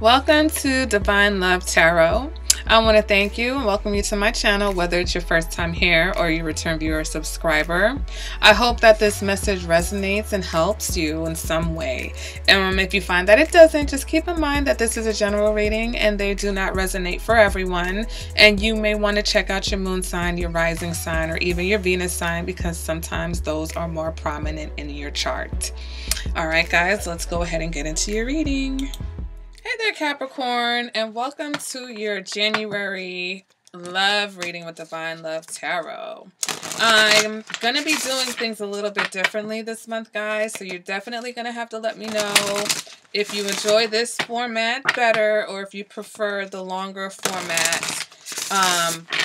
Welcome to Divine Love Tarot. I want to thank you and welcome you to my channel, whether it's your first time here or you return viewer or subscriber. I hope that this message resonates and helps you in some way. If you find that it doesn't, just keep in mind that this is a general reading and they do not resonate for everyone. And you may want to check out your moon sign, your rising sign, or even your Venus sign, because sometimes those are more prominent in your chart. All right, guys, let's go ahead and get into your reading. Hey there, Capricorn, and welcome to your January love reading with Divine Love Tarot. I'm going to be doing things a little bit differently this month, guys, so you're definitely going to have to let me know if you enjoy this format better or if you prefer the longer format.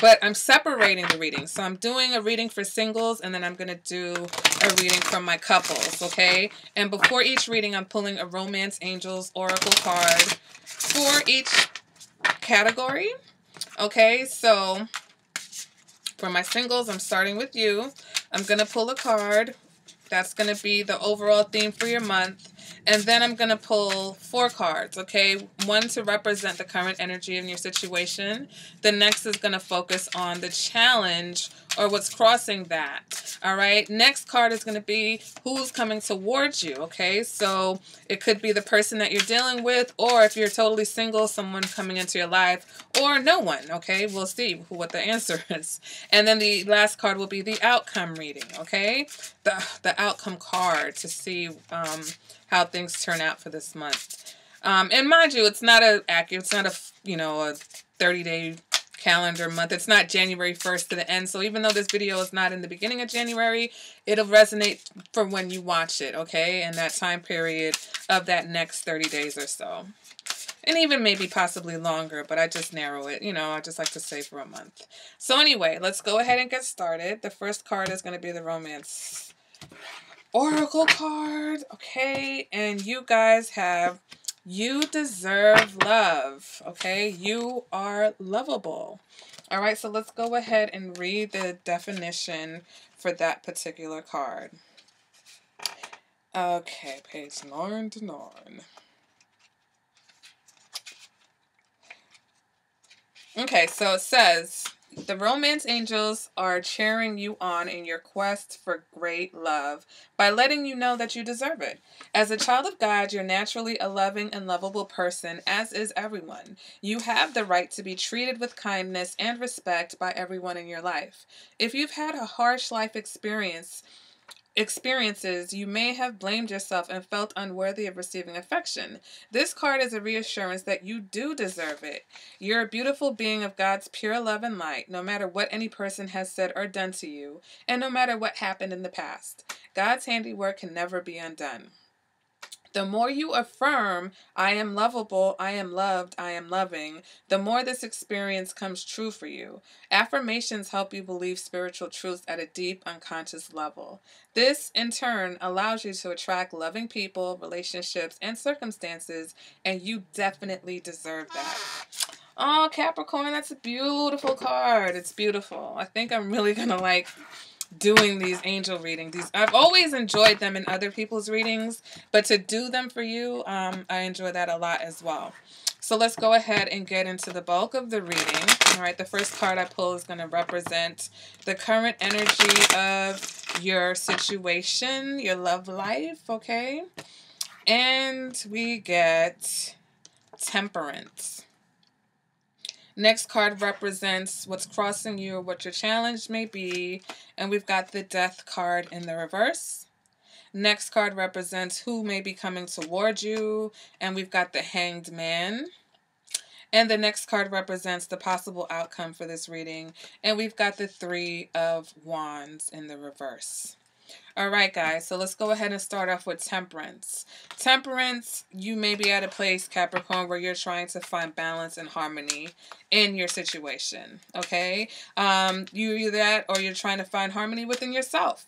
But I'm separating the readings. So I'm doing a reading for singles, and then I'm going to do a reading from my couples, okay? And before each reading, I'm pulling a Romance Angels Oracle card for each category, okay? So for my singles, I'm starting with you. I'm going to pull a card. That's going to be the overall theme for your month. And then I'm going to pull 4 cards, okay? One to represent the current energy in your situation. The next is going to focus on the challenge or what's crossing that, all right? Next card is going to be who's coming towards you, okay? So it could be the person that you're dealing with, or if you're totally single, someone coming into your life, or no one, okay? We'll see what the answer is. And then the last card will be the outcome reading, okay? The outcome card to see how things turn out for this month. And mind you, it's not a 30-day calendar month. It's not January 1st to the end. So even though this video is not in the beginning of January, it'll resonate for when you watch it, okay? In that time period of that next 30 days or so. And even maybe possibly longer, but I just narrow it. I just like to say for a month. So anyway, let's go ahead and get started. The first card is going to be the Romance Oracle card, okay? And you guys have, you deserve love, okay? You are lovable. All right, so let's go ahead and read the definition for that particular card. Okay, page 9 to 9. Okay, so it says, the romance angels are cheering you on in your quest for great love by letting you know that you deserve it. As a child of God, you're naturally a loving and lovable person, as is everyone. You have the right to be treated with kindness and respect by everyone in your life. If you've had a harsh life experiences, you may have blamed yourself and felt unworthy of receiving affection. This card is a reassurance that you do deserve it. You're a beautiful being of God's pure love and light, no matter what any person has said or done to you, and no matter what happened in the past. God's handiwork can never be undone. The more you affirm, I am lovable, I am loved, I am loving, the more this experience comes true for you. Affirmations help you believe spiritual truths at a deep, unconscious level. This, in turn, allows you to attract loving people, relationships, and circumstances, and you definitely deserve that. Oh, Capricorn, that's a beautiful card. It's beautiful. I think I'm really going to like doing these angel readings. I've always enjoyed them in other people's readings, but to do them for you, I enjoy that a lot as well. So let's go ahead and get into the bulk of the reading. All right, the first card I pull is going to represent the current energy of your situation, your love life, okay? And we get Temperance. Next card represents what's crossing you or what your challenge may be. And we've got the Death card in the reverse. Next card represents who may be coming toward you. And we've got the Hanged Man. And the next card represents the possible outcome for this reading. And we've got the Three of Wands in the reverse. All right, guys, so let's go ahead and start off with Temperance. Temperance, you may be at a place, Capricorn, where you're trying to find balance and harmony in your situation, okay? You're that, or you're trying to find harmony within yourself.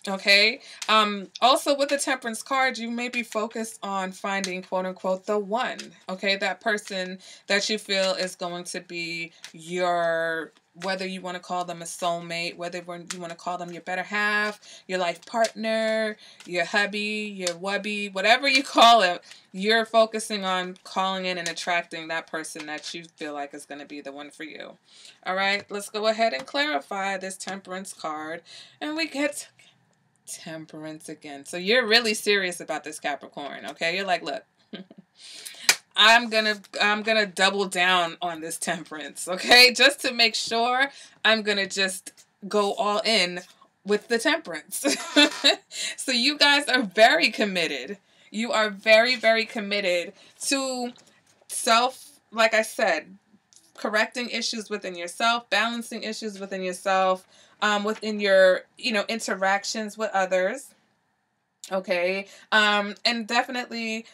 Okay. Also with the Temperance card, you may be focused on finding, quote unquote, the one. Okay. That person that you feel is going to be your, whether you want to call them a soulmate, whether you want to call them your better half, your life partner, your hubby, your wubby, whatever you call it, you're focusing on calling in and attracting that person that you feel like is going to be the one for you. All right. Let's go ahead and clarify this Temperance card. And we get Temperance again. So you're really serious about this, Capricorn, okay? You're like, look, I'm gonna double down on this Temperance, okay? Just to make sure, I'm gonna just go all in with the Temperance. So you guys are very committed. You are very, very committed to like I said, correcting issues within yourself, balancing issues within yourself, within your, interactions with others. Okay. And definitely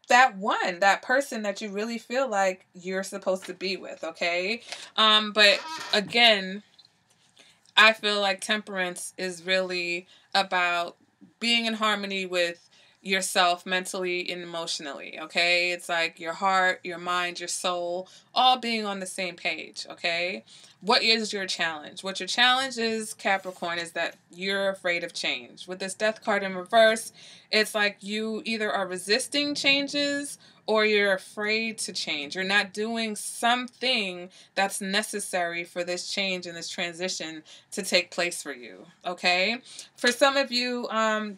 that person that you really feel like you're supposed to be with. Okay. But again, I feel like Temperance is really about being in harmony with yourself mentally and emotionally, okay? It's like your heart, your mind, your soul, all being on the same page, okay? What is your challenge? What your challenge is, Capricorn, is that you're afraid of change. With this Death card in reverse, it's like you either are resisting changes or you're afraid to change. You're not doing something that's necessary for this change and this transition to take place for you, okay? For some of you,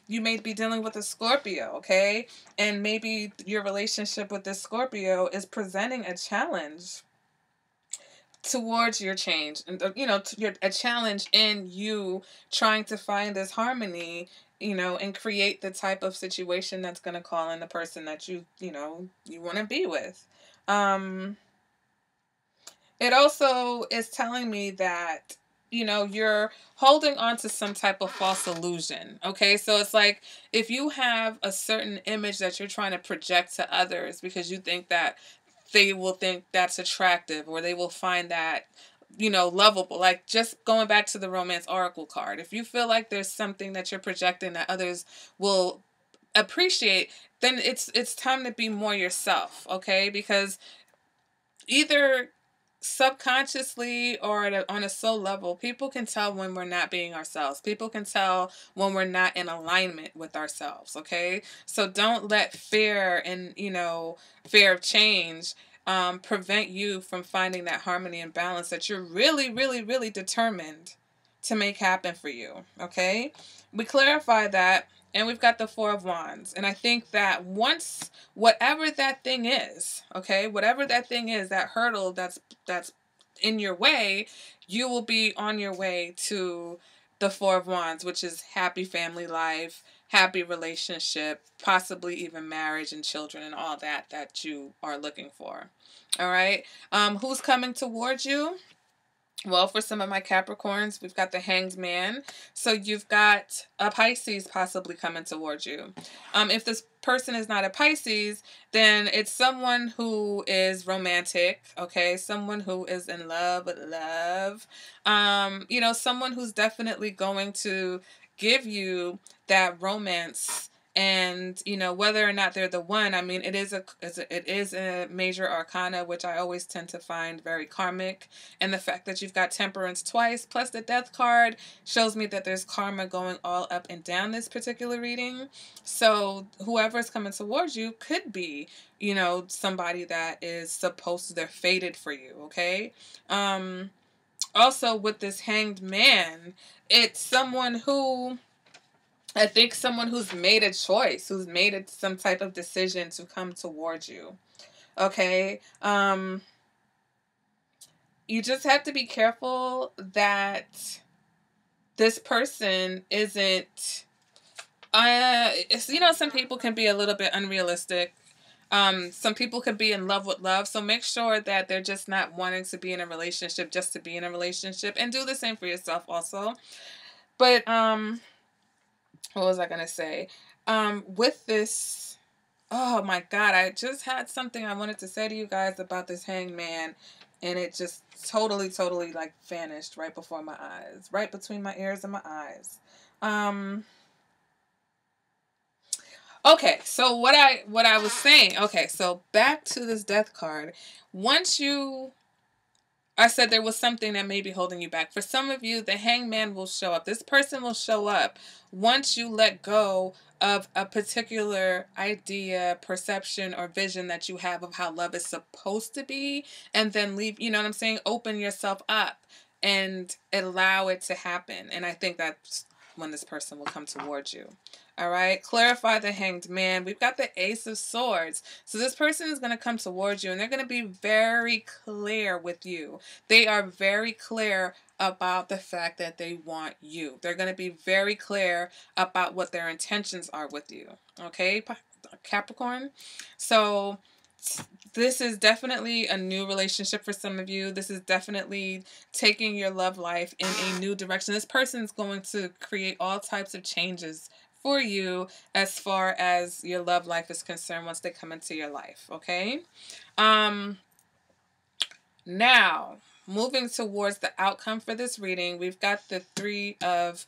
you may be dealing with a Scorpio, okay? And maybe your relationship with this Scorpio is presenting a challenge towards your change, and a challenge in you trying to find this harmony, and create the type of situation that's going to call in the person that you want to be with. It also is telling me that you're holding on to some type of false illusion. Okay, so it's like if you have a certain image that you're trying to project to others because you think that they will think that's attractive or they will find that lovable. Like just going back to the Romance Oracle card, if you feel like there's something that you're projecting that others will appreciate, then it's time to be more yourself. Okay, because either subconsciously or on a soul level, people can tell when we're not being ourselves. People can tell when we're not in alignment with ourselves. Okay, so don't let fear and fear of change prevent you from finding that harmony and balance that you're really, really, really determined to make happen for you. Okay, we clarify that. And we've got the Four of Wands. And I think that once, whatever that thing is, okay, whatever that thing is, that hurdle that's in your way, you will be on your way to the Four of Wands, which is happy family life, happy relationship, possibly even marriage and children and all that you are looking for. All right. Who's coming towards you? Well, for some of my Capricorns, we've got the Hanged Man. So you've got a Pisces possibly coming towards you. If this person is not a Pisces, then it's someone who is romantic, okay? Someone who is in love with love. Someone who's definitely going to give you that romance. And whether or not they're the one, I mean, it is a major arcana, which I always tend to find very karmic. And the fact that you've got Temperance twice plus the Death card shows me that there's karma going all up and down this particular reading. So whoever's coming towards you could be somebody that is supposed to, they're fated for you. Okay. Also with this Hanged Man, it's someone who, I think someone who's made a choice, who's made some type of decision to come towards you. Okay. You just have to be careful that this person isn't, some people can be a little bit unrealistic. Some people could be in love with love. So make sure that they're just not wanting to be in a relationship just to be in a relationship, and do the same for yourself also. But, what was I going to say? With this, oh my God, I just had something I wanted to say to you guys about this Hanged Man. And it just totally like vanished right before my eyes, right between my ears and my eyes. Okay, so what I was saying, okay, so back to this death card. Once you I said there was something that may be holding you back. For some of you, the hangman will show up. This person will show up once you let go of a particular idea, perception, or vision that you have of how love is supposed to be, and then leave, you know what I'm saying? Open yourself up and allow it to happen. And I think that's when this person will come towards you. All right, clarify the hanged man. We've got the Ace of Swords. So this person is going to come towards you and they're going to be very clear with you. They are very clear about the fact that they want you. They're going to be very clear about what their intentions are with you. Okay, Capricorn? So this is definitely a new relationship for some of you. This is definitely taking your love life in a new direction. This person is going to create all types of changes for you as far as your love life is concerned once they come into your life, okay? Now, moving towards the outcome for this reading, we've got the Three of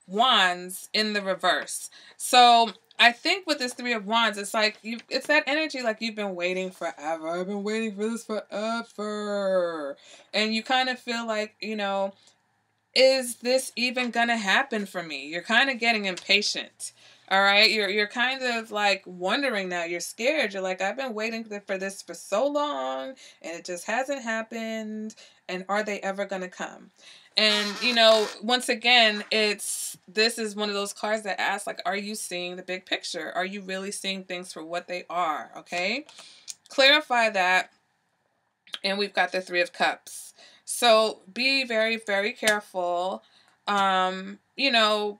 Wands in the reverse. So I think with this Three of Wands, it's like it's that energy like you've been waiting forever. I've been waiting for this forever. And you kind of feel like, you know, is this even gonna happen for me? You're kind of getting impatient. All right, you're kind of like wondering now. You're scared. You're like, I've been waiting for this for so long, and it just hasn't happened. And are they ever gonna come? And you know, once again, this is one of those cards that asks, like, are you seeing the big picture? Are you really seeing things for what they are? Okay, clarify that. And we've got the Three of Cups. So be very careful. You know,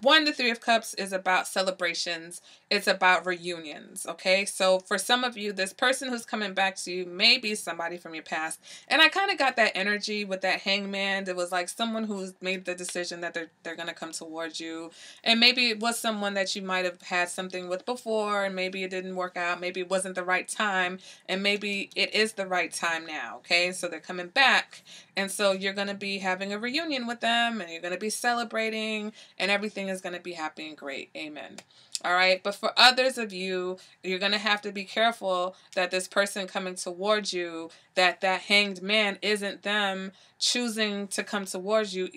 the Three of Cups is about celebrations. It's about reunions, okay? So for some of you, this person who's coming back to you may be somebody from your past. And I kind of got that energy with that hangman. It was like someone who's made the decision that they're going to come towards you. And maybe it was someone that you might have had something with before, and maybe it didn't work out. Maybe it wasn't the right time, and maybe it is the right time now, okay? So they're coming back. And so you're going to be having a reunion with them, and you're going to be celebrating, and everything is going to be happy and great. Amen. All right. But for others of you, you're going to have to be careful that this person coming towards you, that hanged man isn't them choosing to come towards you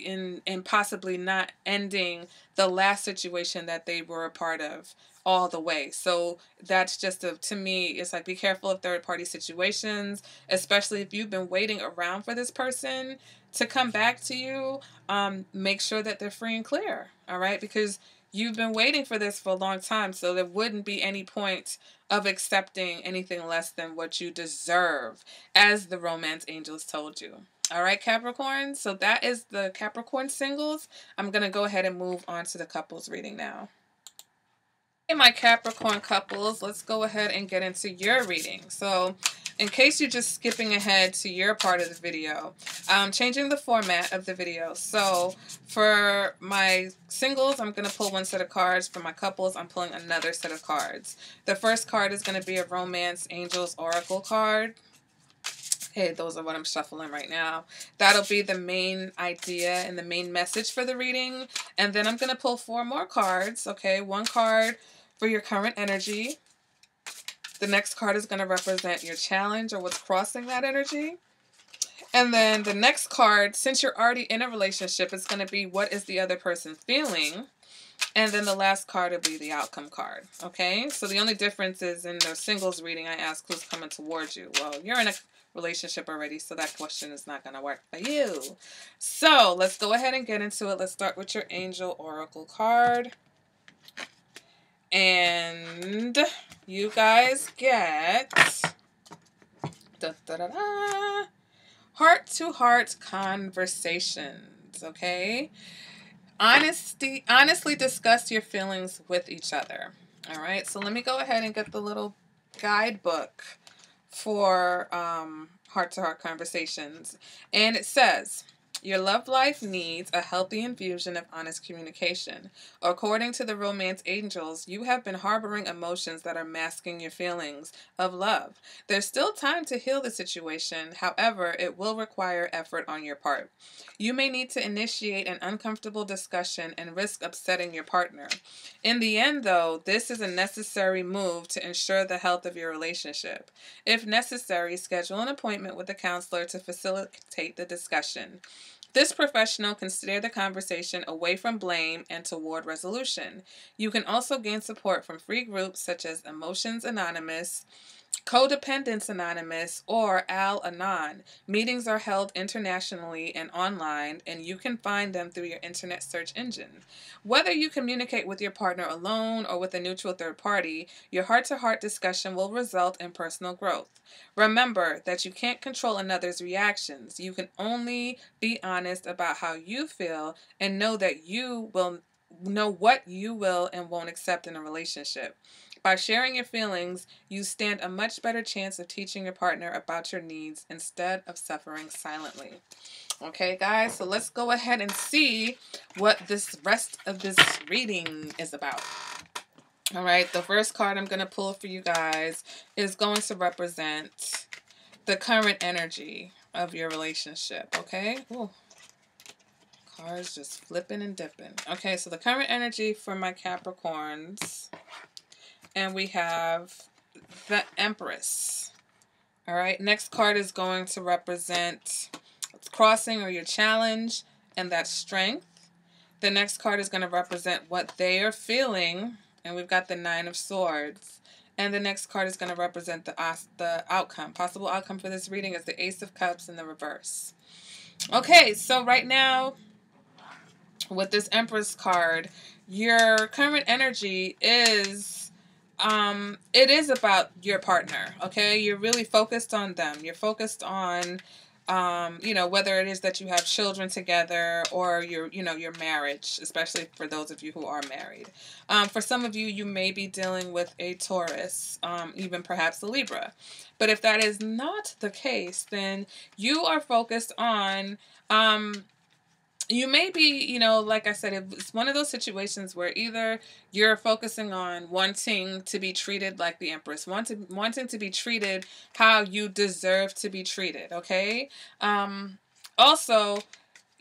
and possibly not ending the last situation that they were a part of all the way. So that's just to me, it's like, be careful of third party situations, especially if you've been waiting around for this person to come back to you. Make sure that they're free and clear. All right. Because you've been waiting for this for a long time. So there wouldn't be any point of accepting anything less than what you deserve, as the romance angels told you. All right, Capricorn. So that is the Capricorn singles. I'm going to go ahead and move on to the couples reading now. Hey, my Capricorn couples, let's go ahead and get into your reading. So in case you're just skipping ahead to your part of the video, I'm changing the format of the video. So for my singles, I'm going to pull one set of cards. For my couples, I'm pulling another set of cards. The first card is going to be a Romance Angels Oracle card. Okay, those are what I'm shuffling right now. That'll be the main idea and the main message for the reading. And then I'm going to pull 4 more cards. Okay, one card for your current energy. The next card is going to represent your challenge or what's crossing that energy. And then the next card, since you're already in a relationship, it's going to be what is the other person feeling. And then the last card will be the outcome card. Okay, so the only difference is in the singles reading, I ask who's coming towards you. Well, you're in a relationship already, so that question is not going to work for you. So let's go ahead and get into it. Let's start with your Angel Oracle card. And you guys get heart-to-heart conversations, okay? Honestly discuss your feelings with each other. All right, so let me go ahead and get the little guidebook for heart-to-heart conversations. And it says, Your love life needs a healthy infusion of honest communication. According to the romance angels, you have been harboring emotions that are masking your feelings of love. There's still time to heal the situation. However, it will require effort on your part. You may need to initiate an uncomfortable discussion and risk upsetting your partner. In the end, though, this is a necessary move to ensure the health of your relationship. If necessary, schedule an appointment with a counselor to facilitate the discussion. This professional can steer the conversation away from blame and toward resolution. You can also gain support from free groups such as Emotions Anonymous, Codependence Anonymous, or Al-Anon. Meetings are held internationally and online, and you can find them through your internet search engine. Whether you communicate with your partner alone or with a neutral third party, your heart-to-heart discussion will result in personal growth. Remember that you can't control another's reactions. You can only be honest about how you feel and know that you will know what you will and won't accept in a relationship. By sharing your feelings, you stand a much better chance of teaching your partner about your needs instead of suffering silently. Okay, guys, so let's go ahead and see what this rest of this reading is about. All right, the first card I'm going to pull for you guys is going to represent the current energy of your relationship, okay? Ooh. Cards just flipping and dipping. Okay, so the current energy for my Capricorns. And we have the Empress. All right, next card is going to represent crossing or your challenge, and that's strength. The next card is going to represent what they are feeling, and we've got the Nine of Swords. And the next card is going to represent the outcome. Possible outcome for this reading is the Ace of Cups in the reverse. Okay, so right now, with this Empress card, your current energy is... it is about your partner, okay? You're really focused on them. You're focused on, whether it is that you have children together or your marriage, especially for those of you who are married. For some of you, you may be dealing with a Taurus, even perhaps a Libra. But if that is not the case, then you are focused on, you may be, like I said, it's one of those situations where either you're focusing on wanting to be treated like the Empress, wanting to be treated how you deserve to be treated, okay? Also,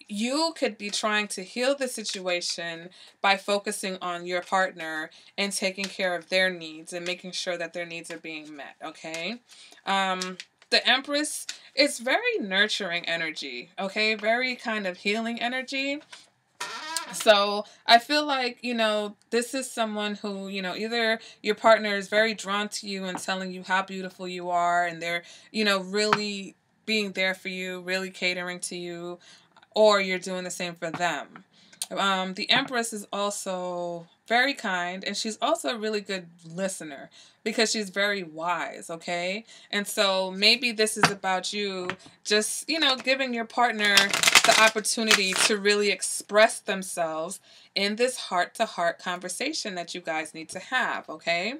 you could be trying to heal the situation by focusing on your partner and taking care of their needs and making sure that their needs are being met, okay? The Empress is very nurturing energy, okay? Very kind of healing energy. So I feel like, this is someone who, either your partner is very drawn to you and telling you how beautiful you are, and they're, really being there for you, really catering to you, or you're doing the same for them. The Empress is also very kind, and she's also a really good listener because she's very wise, okay? And so maybe this is about you just, giving your partner the opportunity to really express themselves in this heart-to-heart conversation that you guys need to have, okay?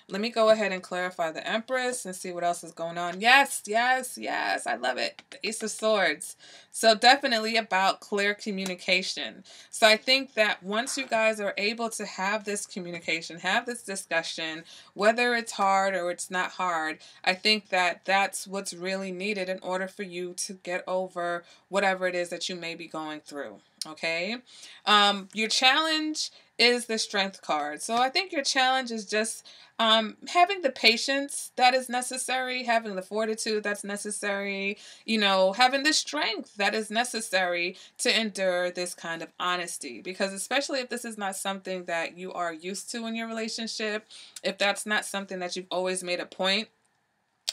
Let me go ahead and clarify the Empress and see what else is going on. Yes, yes, yes, I love it. The Ace of Swords. So definitely about clear communication. So I think that once you guys are able to have this communication, have this discussion, whether it's hard or it's not hard, I think that that's what's really needed in order for you to get over whatever it is that you may be going through. Okay? Your challenge is the Strength card. So I think your challenge is just having the patience that is necessary, having the fortitude that's necessary, having the strength that is necessary to endure this kind of honesty. Because especially if this is not something that you are used to in your relationship, if that's not something that you've always made a point,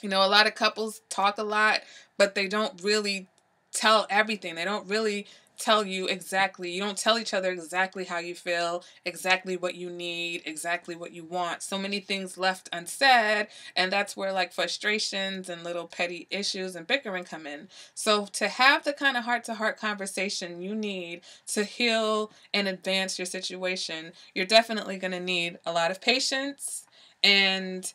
a lot of couples talk a lot, but they don't really tell everything. They don't really tell you exactly. You don't tell each other exactly how you feel, exactly what you need, exactly what you want. So many things left unsaid, and that's where like frustrations and little petty issues and bickering come in. So to have the kind of heart-to-heart conversation you need to heal and advance your situation, you're definitely going to need a lot of patience and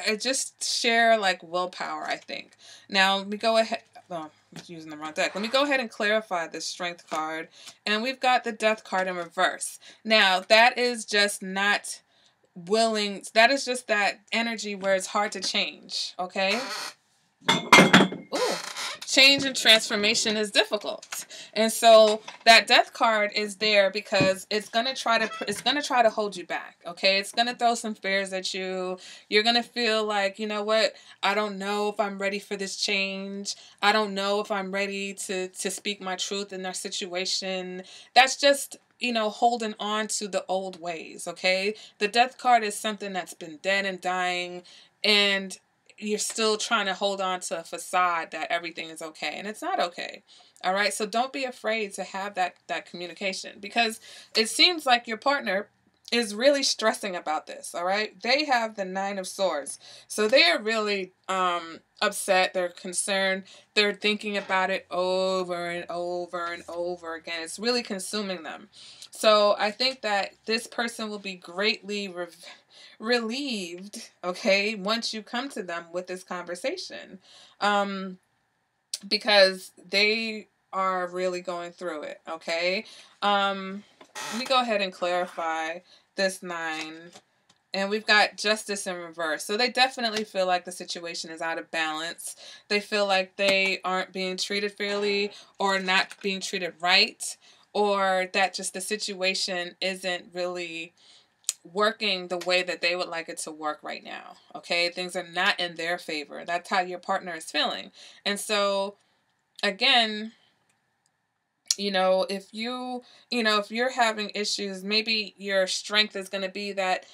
I just share like willpower, I think. Now, let me go ahead. Oh, I'm using the wrong deck. Let me go ahead and clarify this strength card. And we've got the death card in reverse. Now, that is just not willing. That is just that energy where it's hard to change. Okay? Ooh. Change and transformation is difficult. And so that death card is there because it's going to try to hold you back, okay? It's going to throw some fears at you. You're going to feel like, you know what? I don't know if I'm ready for this change. I don't know if I'm ready to speak my truth in their situation. That's just, you know, holding on to the old ways, okay? The death card is something that's been dead and dying, and you're still trying to hold on to a facade that everything is okay, and it's not okay. All right, so don't be afraid to have that communication, because it seems like your partner is really stressing about this. All right, they have the 9 of Swords, so they are really upset. They're concerned. They're thinking about it over and over and over again. It's really consuming them. So I think that this person will be greatly relieved, okay, once you come to them with this conversation, because they are really going through it, okay. Let me go ahead and clarify this 9. And we've got Justice in reverse. So they definitely feel like the situation is out of balance. They feel like they aren't being treated fairly, or not being treated right, or that just the situation isn't really working the way that they would like it to work right now. Okay, things are not in their favor. That's how your partner is feeling. And so again, you know, if you're having issues, maybe your strength is going to be that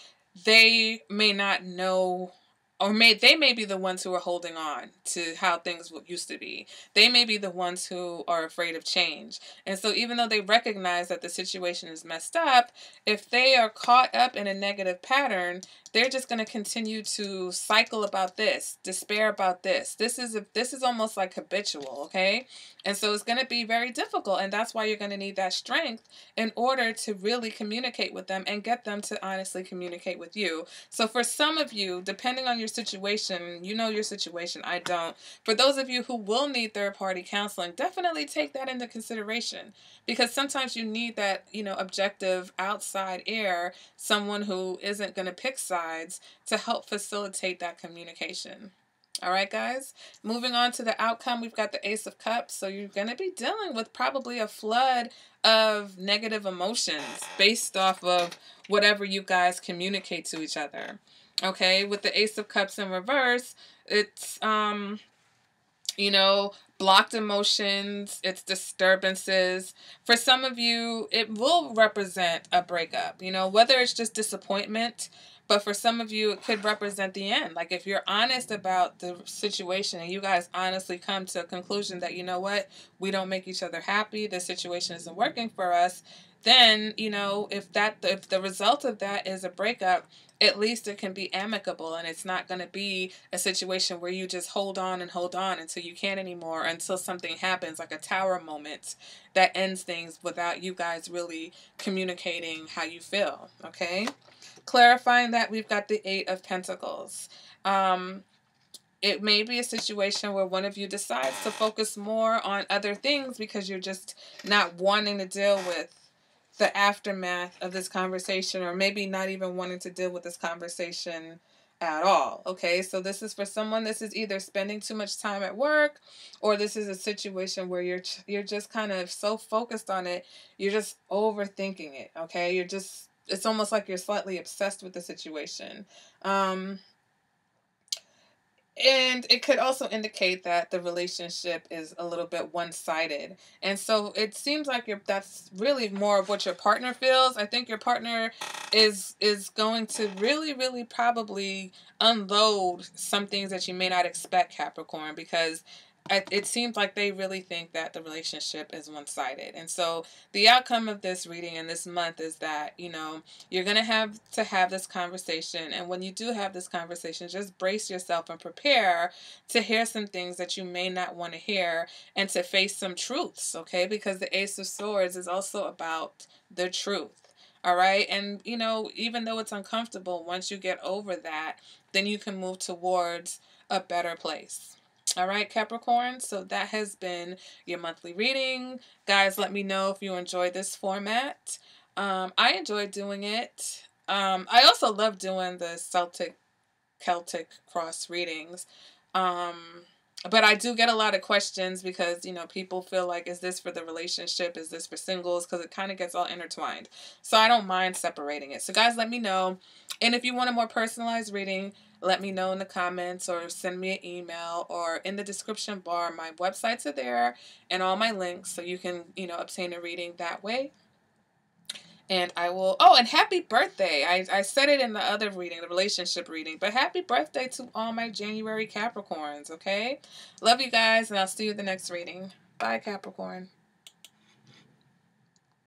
they may not know, or they may be the ones who are holding on to how things used to be. They may be the ones who are afraid of change. And so even though they recognize that the situation is messed up, if they are caught up in a negative pattern, they're just going to continue to cycle about this, despair about this. This is almost like habitual, okay? And so it's going to be very difficult, and that's why you're going to need that strength in order to really communicate with them and get them to honestly communicate with you. So for some of you, depending on your situation, you know your situation, I don't. For those of you who will need third-party counseling, definitely take that into consideration, because sometimes you need that, you know, objective outside air, someone who isn't going to pick sides, to help facilitate that communication. All right, guys, moving on to the outcome, we've got the Ace of Cups. So you're going to be dealing with probably a flood of negative emotions based off of whatever you guys communicate to each other. Okay, with the Ace of Cups in reverse, it's, you know, blocked emotions, it's disturbances. For some of you, it will represent a breakup, you know, whether it's just disappointment. But for some of you, it could represent the end. Like if you're honest about the situation and you guys honestly come to a conclusion that, you know what, we don't make each other happy, this situation isn't working for us, then, you know, if the result of that is a breakup, at least it can be amicable, and it's not going to be a situation where you just hold on until you can't anymore, until something happens, like a tower moment that ends things without you guys really communicating how you feel, okay? Clarifying that, we've got the 8 of Pentacles. It may be a situation where one of you decides to focus more on other things because you're just not wanting to deal with the aftermath of this conversation, or maybe not even wanting to deal with this conversation at all. Okay, so this is for someone, this is either spending too much time at work, or this is a situation where you're just kind of so focused on it, you're just overthinking it. Okay, it's almost like you're slightly obsessed with the situation. And it could also indicate that the relationship is a little bit one-sided. And so it seems like that's really more of what your partner feels. I think your partner is going to really, really probably unload some things that you may not expect, Capricorn, because it seems like they really think that the relationship is one-sided. And so the outcome of this reading in this month is that, you know, you're going to have this conversation. And when you do have this conversation, just brace yourself and prepare to hear some things that you may not want to hear, and to face some truths, okay? Because the Ace of Swords is also about the truth. All right. And, you know, even though it's uncomfortable, once you get over that, then you can move towards a better place. All right, Capricorn. So that has been your monthly reading. Guys, let me know if you enjoyed this format. I enjoyed doing it. I also love doing the Celtic cross readings. But I do get a lot of questions because, you know, people feel like, is this for the relationship? Is this for singles? Because it kind of gets all intertwined. So I don't mind separating it. So guys, let me know. And if you want a more personalized reading, let me know in the comments or send me an email, or in the description bar. My websites are there and all my links, so you can, you know, obtain a reading that way. And I will, oh, and happy birthday. I said it in the other reading, the relationship reading, but happy birthday to all my January Capricorns, okay? Love you guys, and I'll see you in the next reading. Bye, Capricorn.